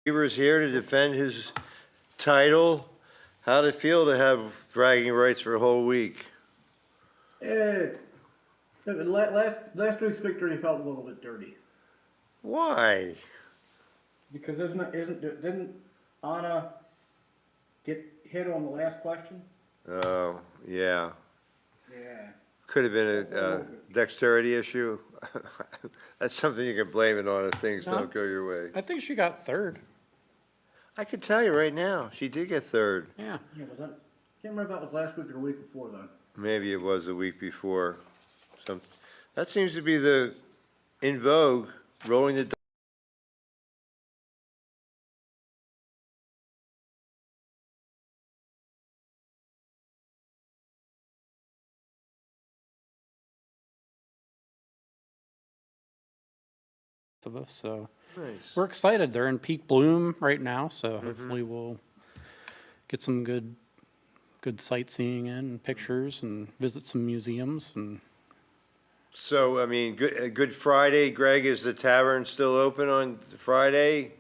Weaver's here to defend his title. How'd it feel to have bragging rights for a whole week? Last week's victory felt a little bit dirty. Why? Because didn't Anna get hit on the last question? Oh, yeah. Yeah. Could have been a dexterity issue. That's something you can blame it on if things don't go your way. I think she got third. I can tell you right now, she did get third. Yeah. Yeah, can't remember if that was last week or the week before though. Maybe it was the week before. That seems to be the, in vogue, rolling the dice. Of us, so Nice. we're excited. They're in peak bloom right now, so hopefully we'll get some good sightseeing in and pictures and visit some museums. And So, I mean, Good Friday, Greg, is the tavern still open on Friday?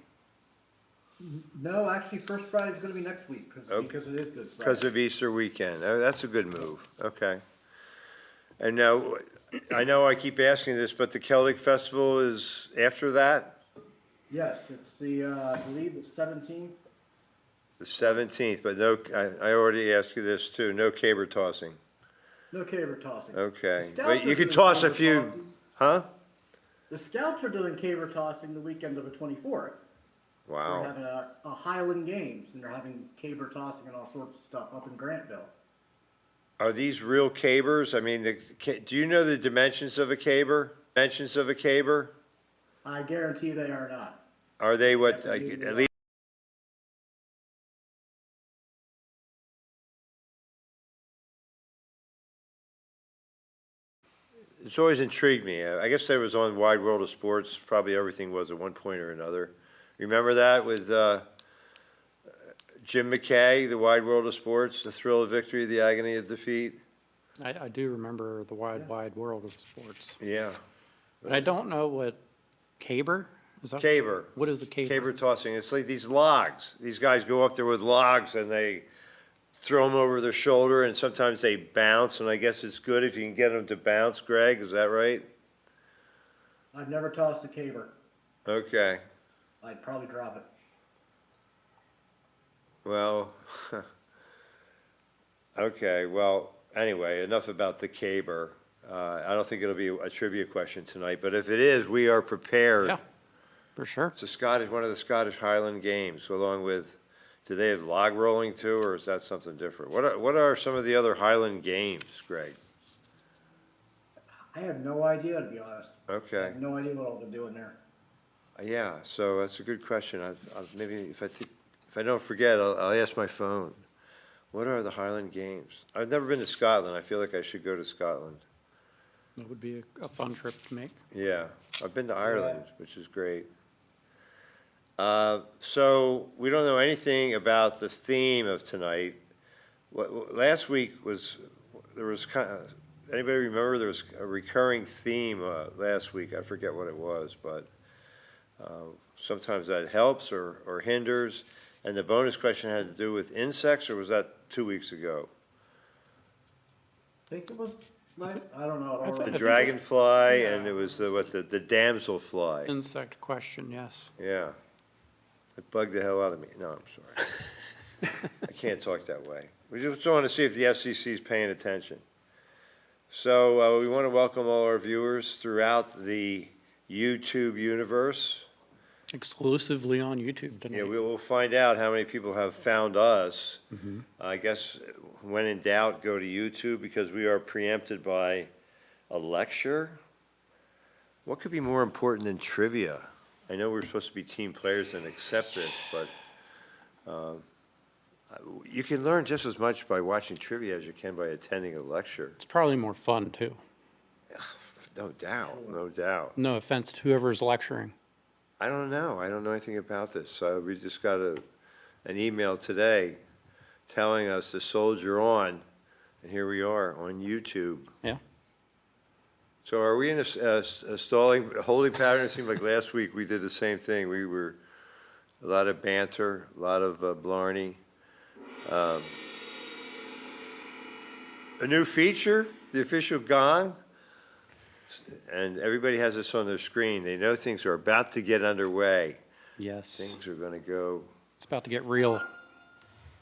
No, actually, First Friday's gonna be next week, because it is Good Friday. Because of Easter weekend. Oh, that's a good move. Okay. And now, I know I keep asking this, but the Celtic Festival is after that? Yes, it's I believe it's 17th. The 17th, but no, I already asked you this too, no caber tossing. No caber tossing. Okay. The But Scouts you are could doing toss a caber few, tossing. huh? The Scouts are doing caber tossing the weekend of the 24th. They're Wow. having a Highland Games, and they're having caber tossing and all sorts of stuff up in Grantville. Are these real cabers? I mean, do you know the dimensions of a caber? Dimensions of a caber? I guarantee they are not. Are they what, at least? It's always intrigued me. I guess I was on Wide World of Sports, probably everything was at one point or another. Remember that with Jim McKay, The Wide World of Sports, The Thrill of Victory, The Agony of Defeat? I do remember the wide world of sports. Yeah. But I don't know what caber is. That Caber. What is a caber? Caber tossing. It's like these logs. These guys go up there with logs and they throw them over their shoulder and sometimes they bounce. And I guess it's good if you can get them to bounce, Greg. Is that right? I've never tossed a caber. Okay. I'd probably drop it. Well, okay. Well, anyway, enough about the caber. I don't think it'll be a trivia question tonight, but if it is, we are prepared. Yeah, for sure. It's one of the Scottish Highland Games, along with, do they have log rolling too, or is that something different? What are some of the other Highland Games, Greg? I have no idea, to be honest. I Okay, have no idea what I'll be doing there. yeah, so that's a good question. Maybe if I don't forget, I'll ask my phone. What are the Highland Games? I've never been to Scotland. I feel like I should go to Scotland. That would be a fun trip to make. Yeah, I've been to Ireland, which is great. So we don't know anything about the theme of tonight. Last week anybody remember there was a recurring theme last week? I forget what it was, but sometimes that helps or hinders. And the bonus question had to do with insects, or was that 2 weeks ago? I think it was I don't know. I The think dragonfly, Yeah. and it was the damselfly. Insect question, yes. Yeah. It bugged the hell out of me. No, I'm sorry. I can't talk that way. We just want to see if the FCC is paying attention. So we want to welcome all our viewers throughout the YouTube universe. Exclusively on YouTube tonight. Yeah, we will find out how many people have found us. I guess when in doubt, go to YouTube, because we are preempted by a lecture. What could be more important than trivia? I know we're supposed to be team players and accept this, but you can learn just as much by watching trivia as you can by attending a lecture. It's probably more fun, too. No doubt, no doubt. No offense to whoever's lecturing. I don't know. I don't know anything about this. We just got an email today telling us to soldier on, and here we are on YouTube. Yeah. So are we in a stalling holding pattern? It seemed like last week we did the same thing. We were a lot of banter, a lot of blarney. A new feature, the official gong, and everybody has this on their screen. They know things are about to get underway. Yes, Things are going to go it's about to get real.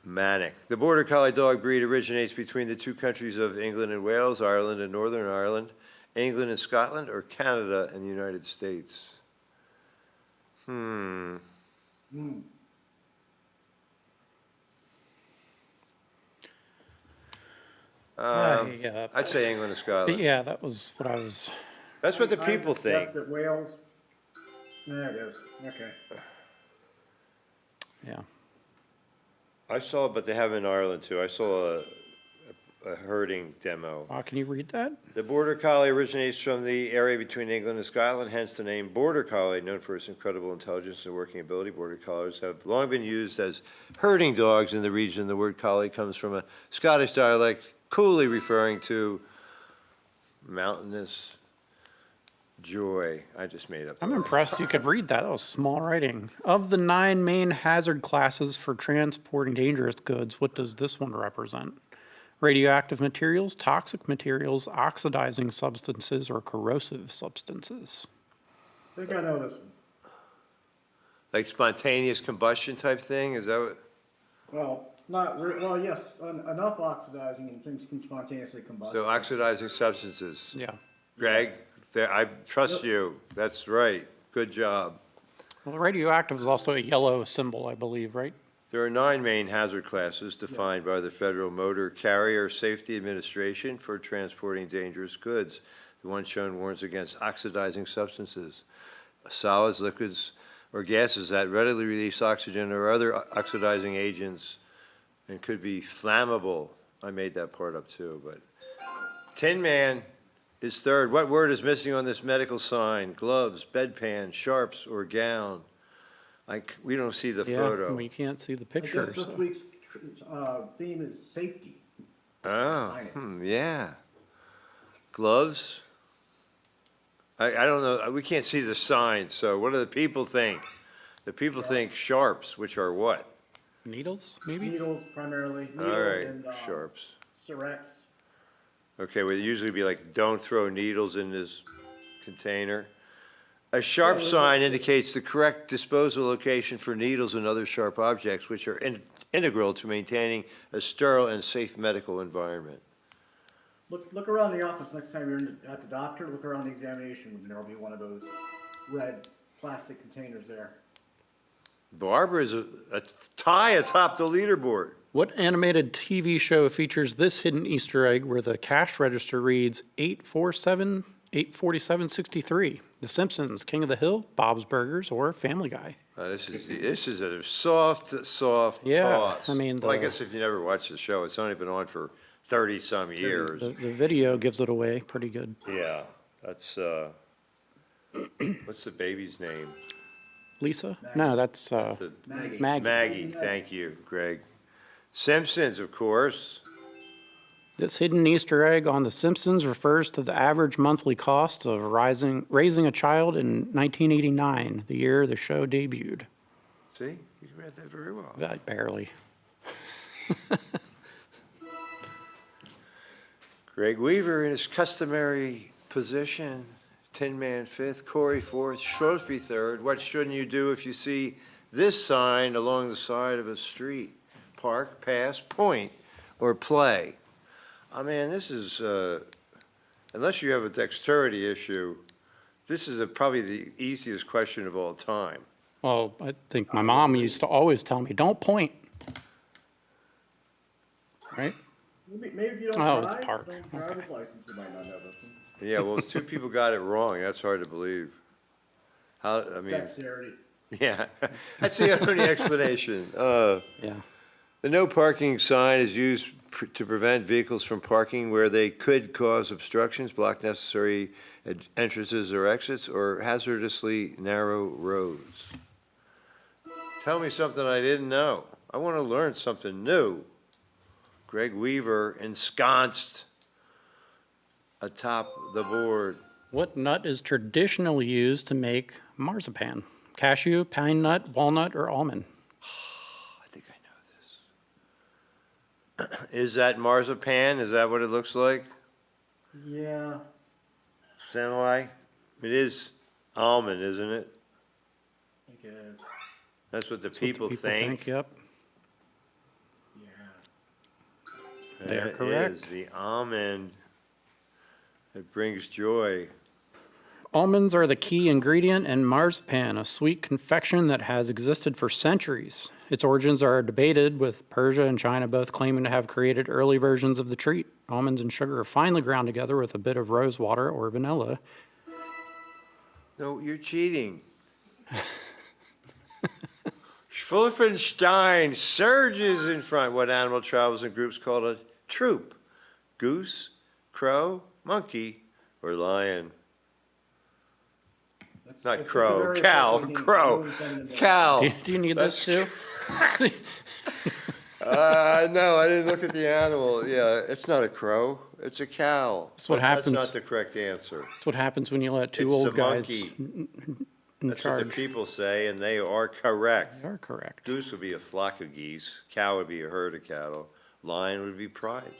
manic. The Border Collie dog breed originates between the two countries of England and Wales, Ireland and Northern Ireland, England and Scotland, or Canada and the United States. Hmm. I'd say England and Scotland. Yeah, that was what I was, That's what the I people think. guessed that Wales. There it is, okay. yeah. I saw it, but they have it in Ireland too. I saw a herding demo. Can you read that? The Border Collie originates from the area between England and Scotland, hence the name Border Collie, known for its incredible intelligence and working ability. Border Collies have long been used as herding dogs in the region. The word collie comes from a Scottish dialect, coolly referring to mountainous joy. I just made up the I'm word. impressed you could read that. That was small writing. Of the 9 main hazard classes for transporting dangerous goods, what does this one represent? Radioactive materials, toxic materials, oxidizing substances, or corrosive substances? I think I know this one. Like spontaneous combustion type thing, is that what? Well, well, yes, enough oxidizing and things can spontaneously combust. So oxidizing substances. Yeah. Greg, I trust you. That's right. Good job. Well, radioactive is also a yellow symbol, I believe, right? There are 9 main hazard classes defined by the Federal Motor Carrier Safety Administration for transporting dangerous goods. The one shown warns against oxidizing substances, solids, liquids, or gases that readily release oxygen or other oxidizing agents and could be flammable. I made that part up too, but Tin Man is third. What word is missing on this medical sign? Gloves, bedpan, sharps, or gown? We don't see the photo. We can't see the I picture. guess this so- week's theme is safety. Oh, Sign it. yeah. Gloves? I don't know, we can't see the sign, so what do the people think? The people think sharps, which are what? Needles, maybe? Needles primarily, All needles right, and sharps. syrinx. Okay, well, it'd usually be like, don't throw needles in this container. A sharp sign indicates the correct disposal location for needles and other sharp objects, which are integral to maintaining a sterile and safe medical environment. Look around the office next time you're at the doctor, look around the examination room, and there'll be one of those red plastic containers there. Barbara is a tie atop the leaderboard. What animated TV show features this hidden Easter egg where the cash register reads 847-63? The Simpsons, King of the Hill, Bob's Burgers, or Family Guy? This is a soft Yeah, toss. I mean, Well, I the- guess if you never watched the show, it's only been on for 30-some years. The video gives it away pretty good. Yeah, that's, what's the baby's name? Lisa? No, that's The- Maggie. Maggie, thank you, Greg. Simpsons, of course. This hidden Easter egg on The Simpsons refers to the average monthly cost of raising a child in 1989, the year the show debuted. See, you read that very well. Barely. Greg Weaver in his customary position, Tin Man fifth, Corey fourth, Trophy third. What shouldn't you do if you see this sign along the side of a street? Park, pass, point, or play. I mean, this is, unless you have a dexterity issue, this is probably the easiest question of all time. Well, I think my mom used to always tell me, don't point. Right? Maybe if you don't Oh, drive, it's park. don't driver's license, you might not know this one. Yeah, well, 2 people got it wrong. That's hard to believe. How, I mean, Dexterity. yeah, that's the only explanation. Yeah. The no parking sign is used to prevent vehicles from parking where they could cause obstructions, block necessary entrances or exits, or hazardously narrow roads. Tell me something I didn't know. I want to learn something new. Greg Weaver ensconced atop the board. What nut is traditionally used to make marzipan? Cashew, pine nut, walnut, or almond? I think I know this. Is that marzipan? Is that what it looks like? Yeah, Semi? It is almond, isn't it? I think it is. That's what the That's what the people think. Yep, Yeah. they are That correct. is the almond that brings joy. Almonds are the key ingredient in marzipan, a sweet confection that has existed for centuries. Its origins are debated, with Persia and China both claiming to have created early versions of the treat. Almonds and sugar are finely ground together with a bit of rose water or vanilla. No, you're cheating. Schwolfenstein surges in front. What animal travels in groups called a troop? Goose, crow, monkey, or lion? Not It's a crow, very cow, appropriate name. crow, No intended to- cow. Do you need this too? No, I didn't look at the animal. Yeah, it's not a crow, it's a cow. That's what But happens. That's not the correct answer. That's what happens when you let two It's old a guys monkey. in That's what the charge. people say, and they are correct. They are correct. Goose would be a flock of geese, cow would be a herd of cattle, lion would be pride.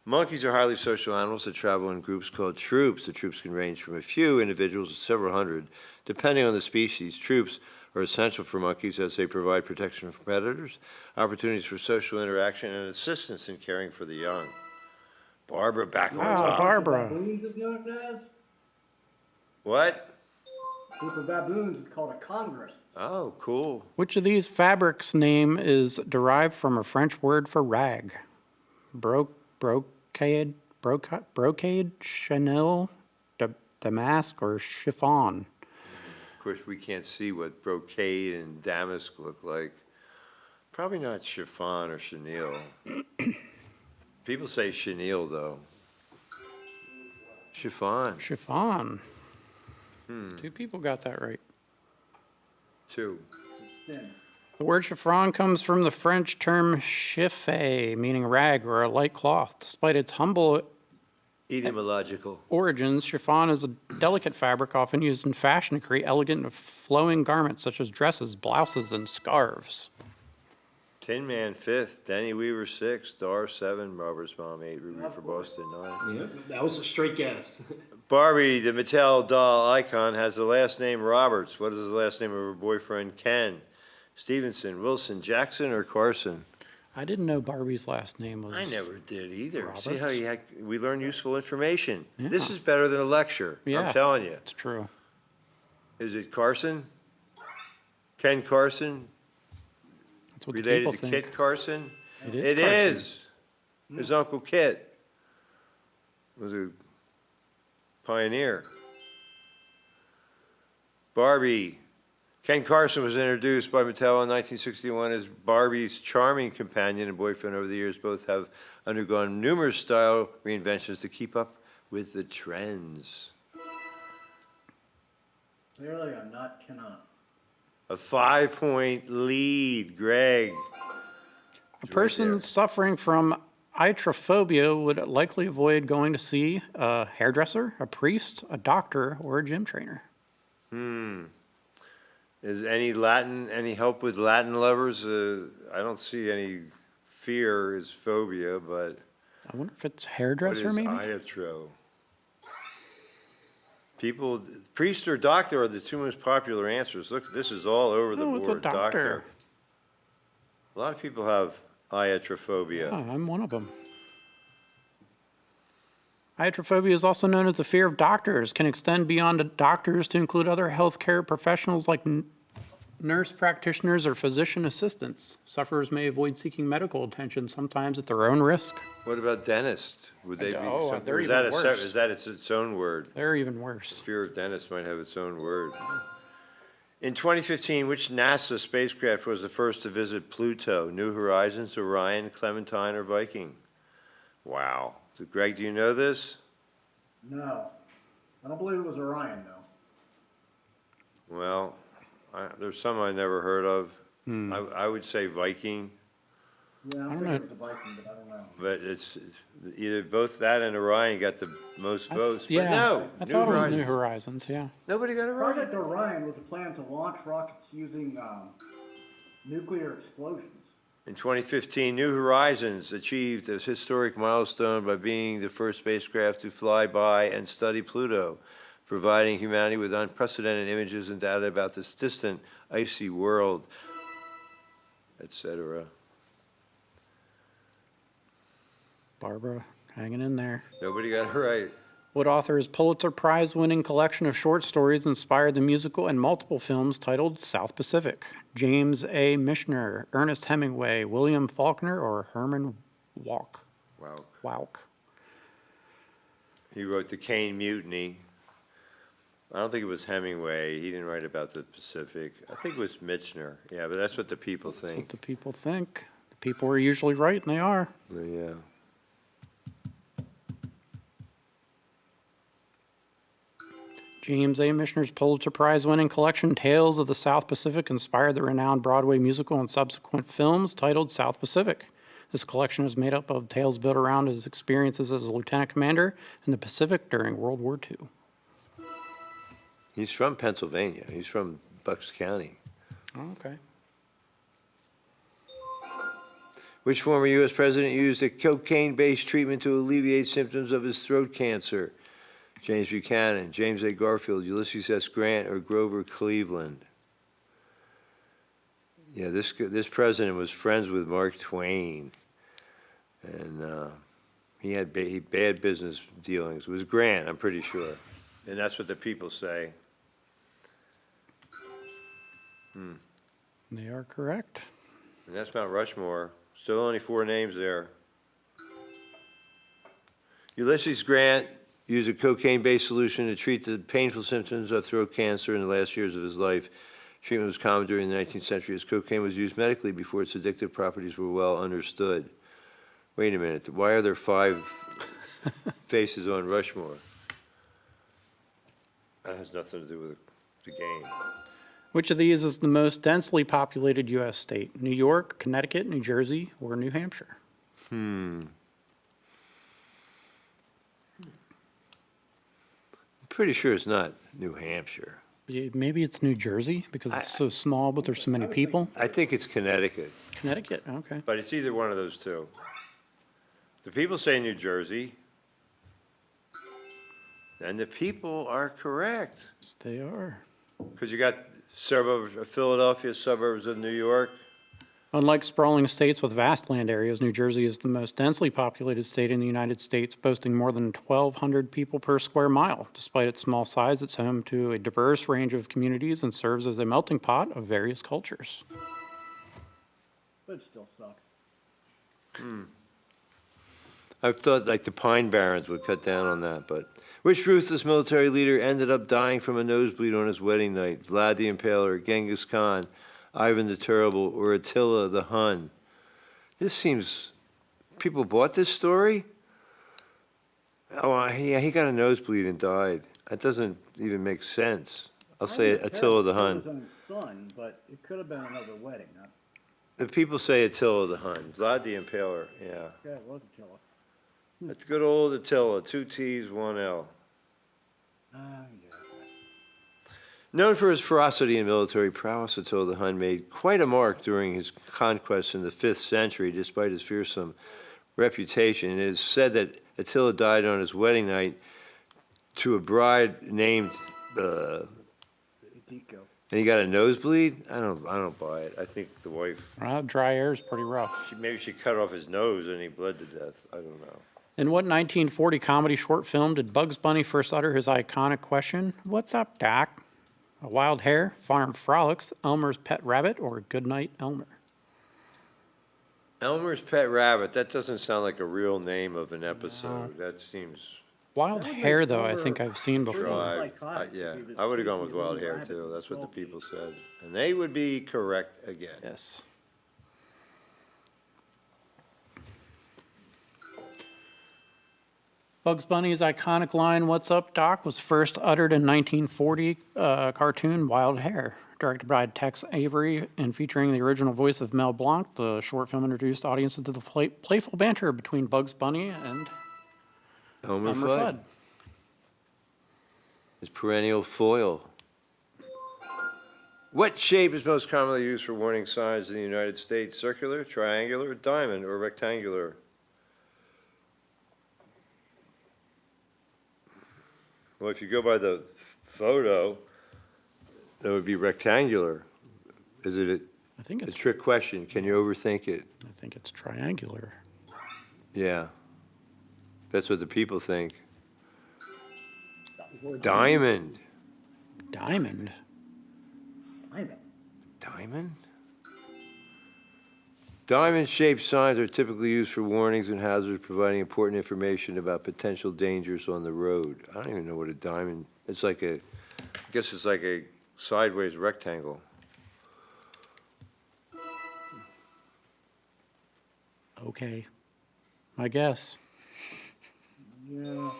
Monkeys are highly social animals that travel in groups called troops. The troops can range from a few individuals to several hundred, depending on the species. Troops are essential for monkeys as they provide protection from predators, opportunities for social interaction, and assistance in caring for the young. Barbara back on Wow, top. Barbara. Baboons is known as? What? Group of baboons is called a congress. Oh, cool. Which of these fabrics name is derived from a French word for rag? Brocade, chenille, damask, or chiffon? Of course, we can't see what brocade and damask look like. Probably not chiffon or chenille. People say chenille, though. Chiffon, Chiffon. Two people got that right. too. Thin. The word chiffon comes from the French term chiffé, meaning rag or a light cloth. Despite its humble Etymological. origins, chiffon is a delicate fabric often used in fashion to create elegant and flowing garments such as dresses, blouses, and scarves. Tin Man 5th, Danny Weaver 6th, Dar 7, Robert's Mom 8, Ruby for Boston 9. Yep, that was a straight guess. Barbie, the Mattel doll icon, has the last name Roberts. What is the last name of her boyfriend Ken? Stevenson, Wilson, Jackson, or Carson? I didn't know Barbie's last name was. I never did either. See how Roberts? we learn useful information. This Yeah. is better than a lecture, Yeah. I'm telling you. It's true. Is it Carson? Ken Carson? That's what the Related people to think. Kit Carson? It is. It Carson. is. His Uncle Kit was a pioneer. Barbie. Ken Carson was introduced by Mattel in 1961 as Barbie's charming companion and boyfriend. Over the years, both have undergone numerous style reinventions to keep up with the trends. Clearly, I'm not Kenough. A 5-point lead, Greg. A person there. suffering from iatrophobia would likely avoid going to see a hairdresser, a priest, a doctor, or a gym trainer. Is any help with Latin lovers? I don't see any fear is phobia, but I wonder if it's what hairdresser, is maybe? iatro? People, priest or doctor are the two most popular answers. Look, this is all over the Oh, board. it's a doctor. A lot of people have iatrophobia. Oh, I'm one of them. Iatrophobia is also known as the fear of doctors, can extend beyond doctors to include other healthcare professionals like nurse practitioners or physician assistants. Sufferers may avoid seeking medical attention, sometimes at their own risk. What about dentist? Would they be? Oh, they're or is even that worse. Is that its own word? They're even worse. Fear of dentists might have its own word. In 2015, which NASA spacecraft was the first to visit Pluto? New Horizons, Orion, Clementine, or Viking? Wow. So Greg, do you know this? No. I don't believe it was Orion, though. Well, there's some I never heard of. I would say Viking. Yeah, I'm don't thinking know. it was a Viking, but I don't know. But it's either both that and Orion got the most votes, but Yeah, no, I New thought it was New Horizons. Horizons, yeah. Nobody got Orion. Project Orion was a plan to launch rockets using nuclear explosions. In 2015, New Horizons achieved a historic milestone by being the first spacecraft to fly by and study Pluto, providing humanity with unprecedented images and data about this distant, icy world, etc. Barbara hanging in there. Nobody got it right. What author's Pulitzer Prize-winning collection of short stories inspired the musical and multiple films titled South Pacific? James A. Michener, Ernest Hemingway, William Faulkner, or Herman Wouk? Wow. Wouk. He wrote The Cane Mutiny. I don't think it was Hemingway. He didn't write about the Pacific. I think it was Michener. Yeah, but that's what the people What think. the people think. The people are usually right, and they are. Yeah. James A. Michener's Pulitzer Prize-winning collection Tales of the South Pacific inspired the renowned Broadway musical and subsequent films titled South Pacific. This collection is made up of tales built around his experiences as a lieutenant commander in the Pacific during World War II. He's from Pennsylvania. He's from Bucks County. Okay. Which former U.S. president used a cocaine-based treatment to alleviate symptoms of his throat cancer? James Buchanan, James A. Garfield, Ulysses S. Grant, or Grover Cleveland? Yeah, this president was friends with Mark Twain, and he had bad business dealings. It was Grant, I'm pretty sure, and that's what the people say. They are correct. And that's Mount Rushmore. Still only 4 names there. Ulysses Grant used a cocaine-based solution to treat the painful symptoms of throat cancer in the last years of his life. Treatment was common during the 19th century as cocaine was used medically before its addictive properties were well understood. Wait a minute, why are there 5 faces on Rushmore? That has nothing to do with the game. Which of these is the most densely populated U.S. state? New York, Connecticut, New Jersey, or New Hampshire? Pretty sure it's not New Hampshire. Maybe it's New Jersey because it's so small, but there's so many people. I think it's Connecticut, Connecticut, okay. but it's either one of those two. The people say New Jersey, and the people are correct. Yes, they are. Because you got suburbs of Philadelphia, suburbs of New York. Unlike sprawling states with vast land areas, New Jersey is the most densely populated state in the United States, boasting more than 1,200 people per square mile. Despite its small size, it's home to a diverse range of communities and serves as a melting pot of various cultures. But it still sucks. I thought like the Pine Barrens would cut down on that, but which ruthless military leader ended up dying from a nosebleed on his wedding night? Vlad the Impaler, Genghis Khan, Ivan the Terrible, or Attila the Hun? This seems, people bought this story? Oh, yeah, he got a nosebleed and died. That doesn't even make sense. I'll say Attila the Hun. His own son, but it could have been another wedding. Huh? The people say Attila the Hun. Vlad the Impaler, yeah. Yeah, it was Attila. That's good old Attila, 2 T's, 1 L. Yeah. Known for his ferocity and military prowess, Attila the Hun made quite a mark during his conquests in the 5th century, despite his fearsome reputation. It is said that Attila died on his wedding night to a bride named, Deco. and he got a nosebleed? I don't buy it. I think the wife, Well, dry air is pretty rough. maybe she cut off his nose and he bled to death. I don't know. In what 1940 comedy short film did Bugs Bunny first utter his iconic question, "What's up, Doc?" A Wild Hare, Farm Frolics, Elmer's Pet Rabbit, or Goodnight Elmer? Elmer's Pet Rabbit, that doesn't sound like a real name of an episode. That seems Wild That would Hare, make though, I Elmer think I've seen pretty before. dry. dry. Psychotic Yeah, would be the I would have gone with species of Wild Hare rabbit too. with That's what the 12 teeth. people said. And they would be correct again. Yes. Bugs Bunny's iconic line, "What's up, Doc?" was first uttered in 1940 cartoon Wild Hare. Directed by Tex Avery and featuring the original voice of Mel Blanc, the short film introduced audiences to the playful banter between Bugs Bunny and Elmer Elmer Fudd. Fudd. His perennial foil. What shape is most commonly used for warning signs in the United States? Circular, triangular, diamond, or rectangular? Well, if you go by the photo, that would be rectangular. Is it I think a it's trick question? Can you overthink it? triangular. Yeah. That's what the people think. Or Diamond. Diamond. diamond. Diamond? Diamond-shaped signs are typically used for warnings and hazards, providing important information about potential dangers on the road. I don't even know what a diamond, it's like I guess it's like a sideways rectangle. Okay. I guess. Yeah.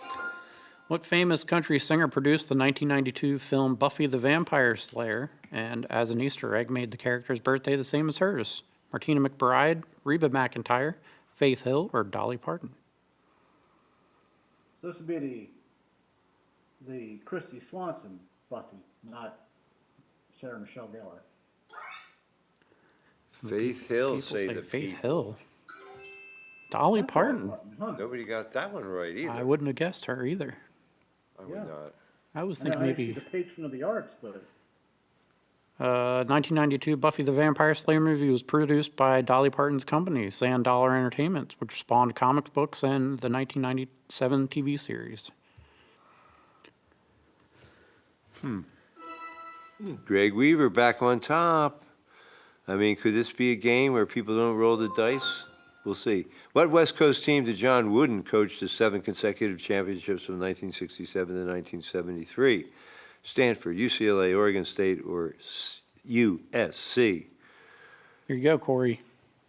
What famous country singer produced the 1992 film Buffy the Vampire Slayer and, as an Easter egg, made the character's birthday the same as hers? Martina McBride, Reba McEntire, Faith Hill, or Dolly Parton? So this would be the Christy Swanson Buffy, not Sarah Michelle Gellar. Faith Hill, People say the Faith people. Hill. Dolly That's Parton. Huh? Nobody got that one right either. I wouldn't have guessed her either. I would Yeah. not. I was I know, thinking she's maybe the patron of the arts, but 1992 Buffy the Vampire Slayer movie was produced by Dolly Parton's company, Sand Dollar Entertainment, which spawned comic books and the 1997 TV series. Greg Weaver back on top. I mean, could this be a game where people don't roll the dice? We'll see. What West Coast team did John Wooden coach to 7 consecutive championships from 1967 to 1973? Stanford, UCLA, Oregon State, or USC? Here you go, Corey.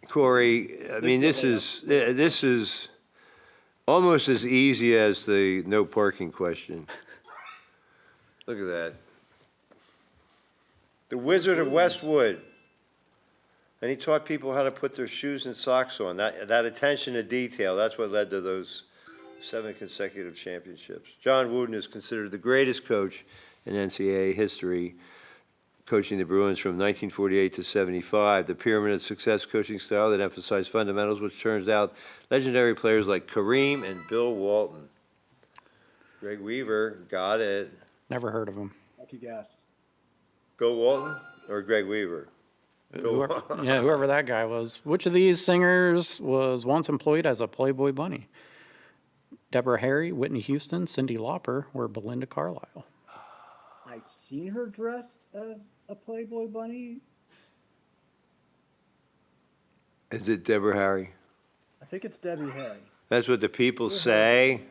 Corey, I mean, this is almost as easy as the no parking question. Look at that. The Wizard of Westwood. And he taught people how to put their shoes and socks on. That attention to detail, that's what led to those 7 consecutive championships. John Wooden is considered the greatest coach in NCAA history, coaching the Bruins from 1948 to 75. The pyramid of success coaching style that emphasized fundamentals, which turns out legendary players like Kareem and Bill Walton. Greg Weaver, got it. Never heard of him. lucky guess. Bill Walton or Greg Weaver? Whoever that guy was. Which of these singers was once employed as a Playboy bunny? Deborah Harry, Whitney Houston, Cyndi Lauper, or Belinda Carlisle? I've seen her dressed as a Playboy bunny. Is it Deborah Harry? I think it's Debbie Harry. That's what the people say.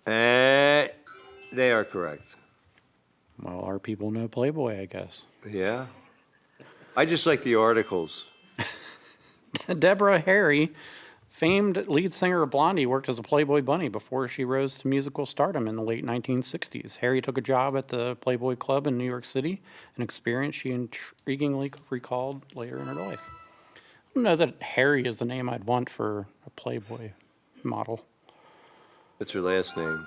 And they are correct. Well, our people know Playboy, I guess. Yeah. I just like the articles. Deborah Harry, famed lead singer of Blondie, worked as a Playboy bunny before she rose to musical stardom in the late 1960s. Harry took a job at the Playboy Club in New York City, an experience she intriguingly recalled later in her life. I don't know that Harry is the name I'd want for a Playboy model. That's her last name.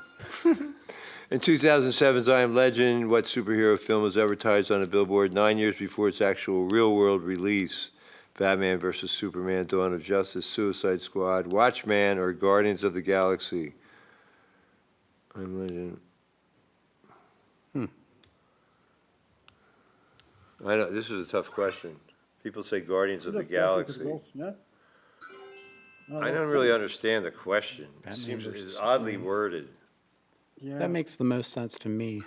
In 2007's I Am Legend, what superhero film was advertised on a billboard 9 years before its actual real-world release? Batman vs. Superman, Dawn of Justice, Suicide Squad, Watchmen, or Guardians of the Galaxy? I Am Legend. I know, this is a tough question. People say Guardians of the Galaxy. Will Smith? I don't really understand the question. It Batman seems versus it's oddly worded. Yeah. That makes the most sense to me.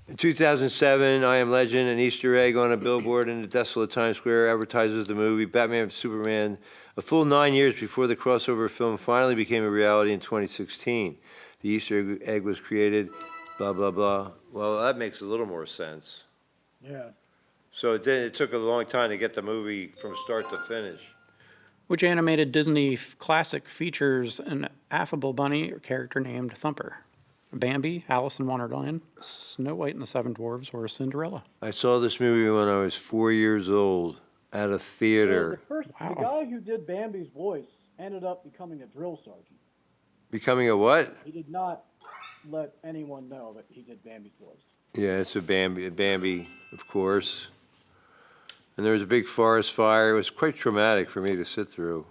In 2007, I Am Legend, an Easter egg on a billboard in the desolate Times Square advertises the movie Batman vs. Superman a full 9 years before the crossover film finally became a reality in 2016. The Easter egg was created, blah, blah, blah. Well, that makes a little more sense. Yeah. So it took a long time to get the movie from start to finish. Which animated Disney classic features an affable bunny or character named Thumper? Bambi, Alice in Wonderland, Snow White and the Seven Dwarfs, or Cinderella? I saw this movie when I was 4 years old at a theater. The Wow. guy who did Bambi's voice ended up becoming a drill sergeant. Becoming a what? He did not let anyone know that he did Bambi's voice. Yeah, it's a Bambi, of course. And there was a big forest fire. It was quite traumatic for me to sit through.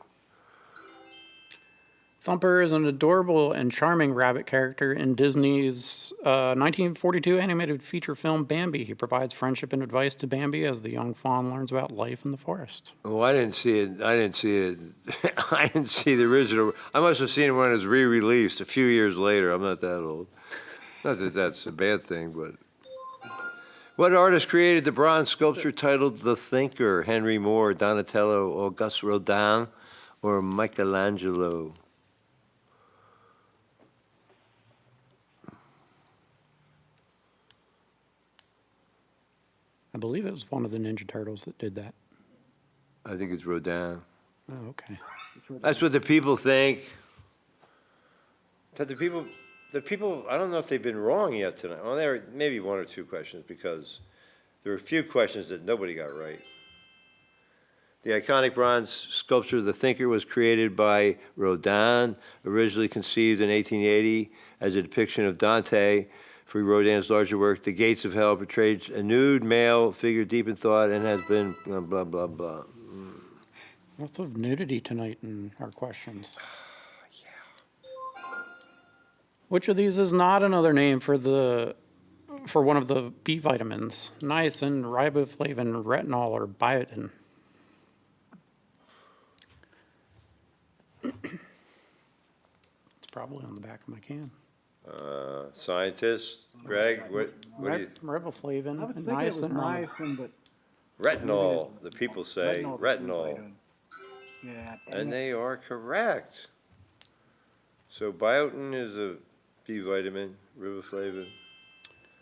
Thumper is an adorable and charming rabbit character in Disney's 1942 animated feature film Bambi. He provides friendship and advice to Bambi as the young fawn learns about life in the forest. Oh, I didn't see it. I didn't see it. I didn't see the original. I must have seen it when it was re-released a few years later. I'm not that old. Not that that's a bad thing, but. What artist created the bronze sculpture titled The Thinker? Henry Moore, Donatello, Auguste Rodin, or Michelangelo? I believe it was one of the Ninja Turtles that did that. I think it's Rodin. Oh, okay. That's what the people think. But the people, I don't know if they've been wrong yet tonight. Well, there maybe one or two questions because there were a few questions that nobody got right. The iconic bronze sculpture, The Thinker, was created by Rodin, originally conceived in 1880 as a depiction of Dante. For Rodin's larger work, The Gates of Hell portrayed a nude male figure deep in thought and has been blah, blah, blah. Lots of nudity tonight in our questions. Which of these is not another name for one of the B vitamins? Niacin, riboflavin, retinol, or biotin? It's probably on the back of my can. Scientist, Greg, what do you? Riboflavin I was and thinking it was niacin are on the niacin, but Retinol, the people say, retinol's a retinol. vitamin. Yeah. And they are correct. So biotin is a B vitamin, riboflavin.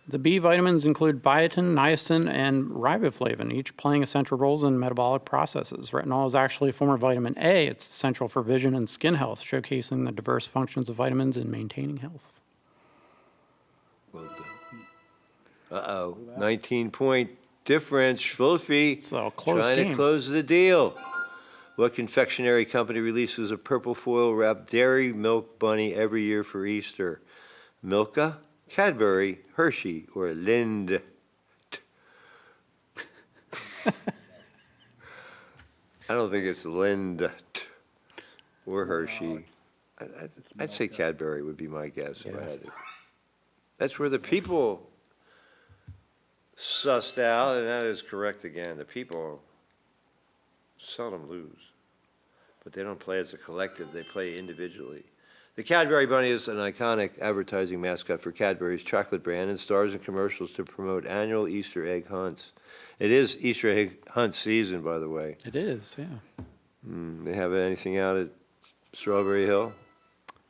The B vitamins include biotin, niacin, and riboflavin, each playing essential roles in metabolic processes. Retinol is actually a form of vitamin A. It's essential for vision and skin health, showcasing the diverse functions of vitamins in maintaining health. Well done. Uh-oh, 19-point difference. Schwolfie So, close trying game. to close the deal. What confectionery company releases a purple foil wrapped dairy milk bunny every year for Easter? Milka, Cadbury, Hershey, or Lind? I don't think it's Lind or Hershey. I'd say Cadbury would be my guess if I had to. That's where the people sussed out, and that is correct again. The people seldom lose, but they don't play as a collective, they play individually. The Cadbury Bunny is an iconic advertising mascot for Cadbury's chocolate brand and stars in commercials to promote annual Easter egg hunts. It is Easter egg hunt season, by the way. It is, yeah. They have anything out at Strawberry Hill?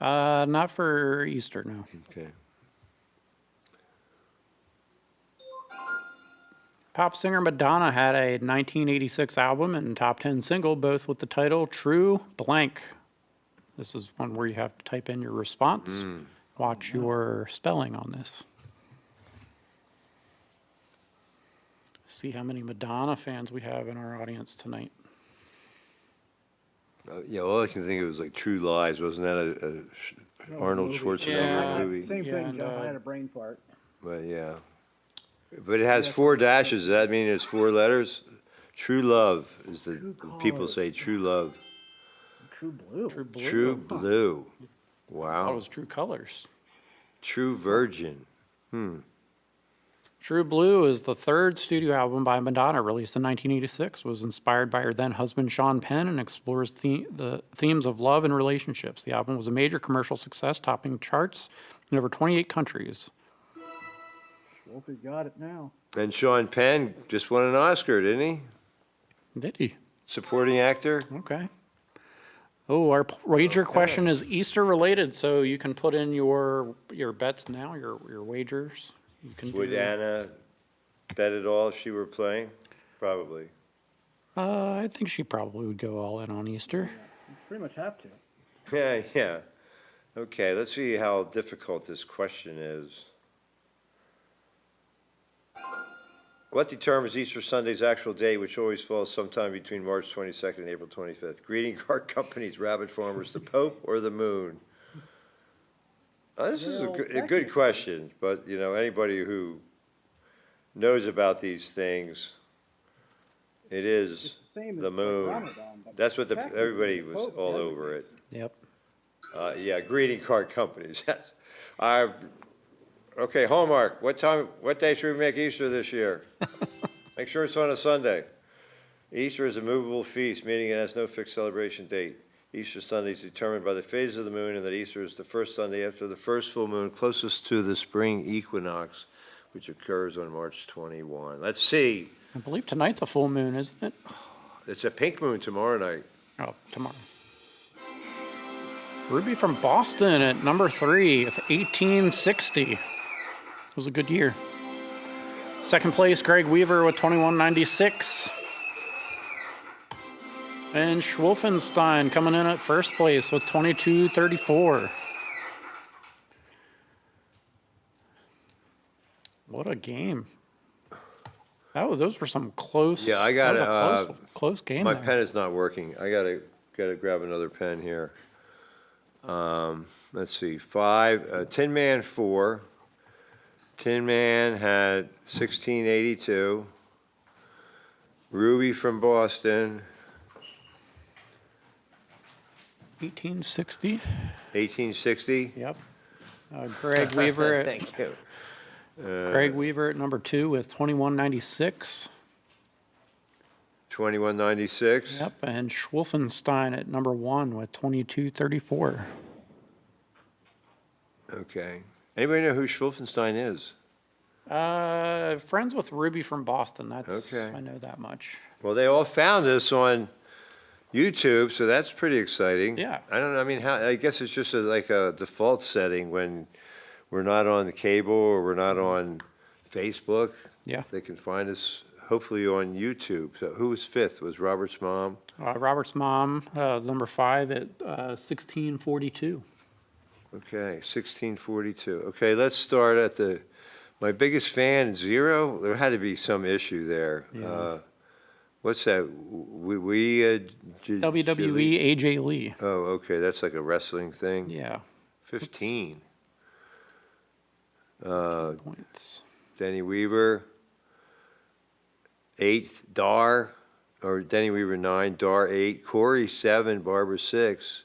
Not for Easter, no. Okay. Pop singer Madonna had a 1986 album and top 10 single, both with the title True Blank. This is one where you have to type in your response. Watch your spelling on this. See how many Madonna fans we have in our audience tonight. Yeah, all I can think of was like True Lies. Wasn't that a Arnold Schwarzenegger Yeah. movie? Same Yeah, thing, and, Jeff. I had a brain fart. But yeah. But it has 4 dashes. Does that mean it's 4 letters? True love is the people colors. say true love. True blue. True Blue. True blue. Oh, it Wow. was True Colors. True virgin. True Blue is the third studio album by Madonna, released in 1986. Was inspired by her then husband Sean Penn and explores the themes of love and relationships. The album was a major commercial success, topping charts in over 28 countries. Wolfie's got it now. And Sean Penn just won an Oscar, didn't he? Did he? Supporting actor. Okay. Oh, our wager question is Easter related, so you can put in your bets now, your wagers. You can Would do, Anna bet it all if she were playing? Probably. I think she probably would go all in on Easter. Pretty much have to. Yeah, yeah. Okay, let's see how difficult this question is. What determines Easter Sunday's actual date, which always falls sometime between March 22nd and April 25th? Greeting card companies, rabbit farmers, the Pope, or the moon? This is a good question, but, you know, anybody who knows about these things, it is the moon. That's what everybody was all over it. Yep. Yeah, greeting card companies. That's, okay, Hallmark, what day should we make Easter this year? Make sure it's on a Sunday. Easter is a movable feast, meaning it has no fixed celebration date. Easter Sunday is determined by the phase of the moon, and that Easter is the first Sunday after the first full moon closest to the spring equinox, which occurs on March 21. Let's see. I believe tonight's a full moon, isn't it? It's a pink moon tomorrow night. Oh, tomorrow. Ruby from Boston at number 3 with 1860. It was a good year. Second place, Greg Weaver with 2196. And Schwolfenstein coming in at first place with 2234. What a game. Oh, those were some close. Yeah, I got that was a close game. My there. pen is not working. I gotta grab another pen here. Let's see, Tin Man 4. Tin Man had 1682. Ruby from Boston, 1860. 1860. Yep. Greg Weaver at Thank you. Greg Weaver at number 2 with 2196. 2196. Yep, and Schwolfenstein at number 1 with 2234. Okay. Anybody know who Schwolfenstein is? Friends with Ruby from Boston. That's Okay. I know that much. Well, they all found us on YouTube, so that's pretty exciting. Yeah. I don't know. I mean, I guess it's just like a default setting when we're not on the cable or we're not on Facebook. Yeah. They can find us hopefully on YouTube. So who was 5th? Was Robert's mom? Robert's mom, number 5 at 1642. Okay, 1642. Okay, let's start at my biggest fan, 0. There had to be some issue there. Yeah. What's that? WWE AJ Lee. Oh, okay, that's like a wrestling thing. Yeah. 15. Points. Denny Weaver, 8th, Dar, or Denny Weaver 9, Dar 8, Corey 7, Barbara 6.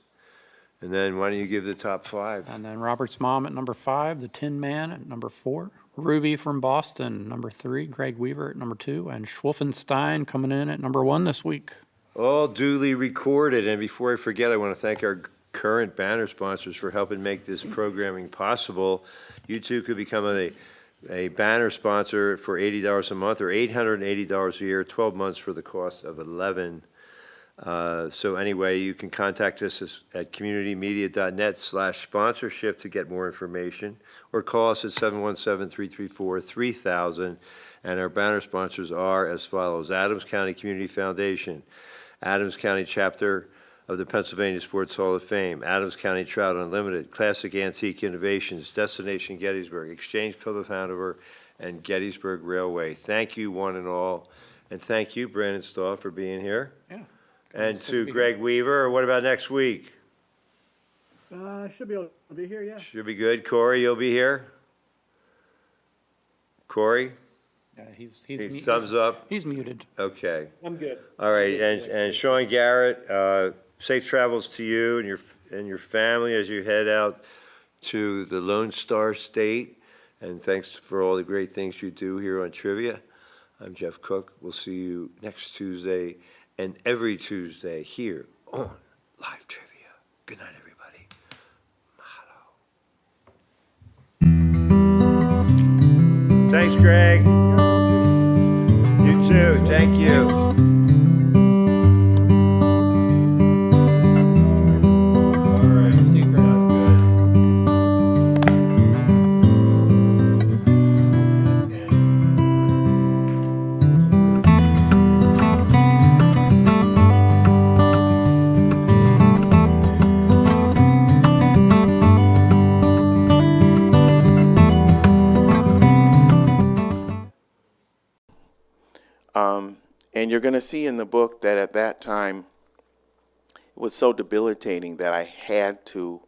And then why don't you give the top 5? And then Robert's mom at number 5, the Tin Man at number 4, Ruby from Boston, number 3, Greg Weaver at number 2, and Schwolfenstein coming in at number 1 this week. All duly recorded. And before I forget, I want to thank our current banner sponsors for helping make this programming possible. You too could become a banner sponsor for $80 a month or $880 a year, 12 months for the cost of $11. So anyway, you can contact us at communitymedia.net/sponsorship to get more information, or call us at 717-334-3000. And our banner sponsors are as follows: Adams County Community Foundation, Adams County Chapter of the Pennsylvania Sports Hall of Fame, Adams County Trout Unlimited, Classic Antique Innovations, Destination Gettysburg, Exchange Club of Hanover, and Gettysburg Railway. Thank you, one and all, and thank you, Brandon Stahl, for being here. Yeah. And Good to be Greg Weaver, what about next week? Should be able to be here, yeah. Should be good. Corey, you'll be here? Corey? Yeah, he's Thumbs up? He's muted. Okay. I'm good. All right, and Sean Garrett, safe travels to you and your family as you head out to the Lone Star State. And thanks for all the great things you do here on Trivia. I'm Jeff Cook. We'll see you next Tuesday and every Tuesday here on Live Trivia. Good night, everybody. Mahalo. Thanks, Greg. You too. Thank you. And you're going to see in the book that at that time, it was so debilitating that I had to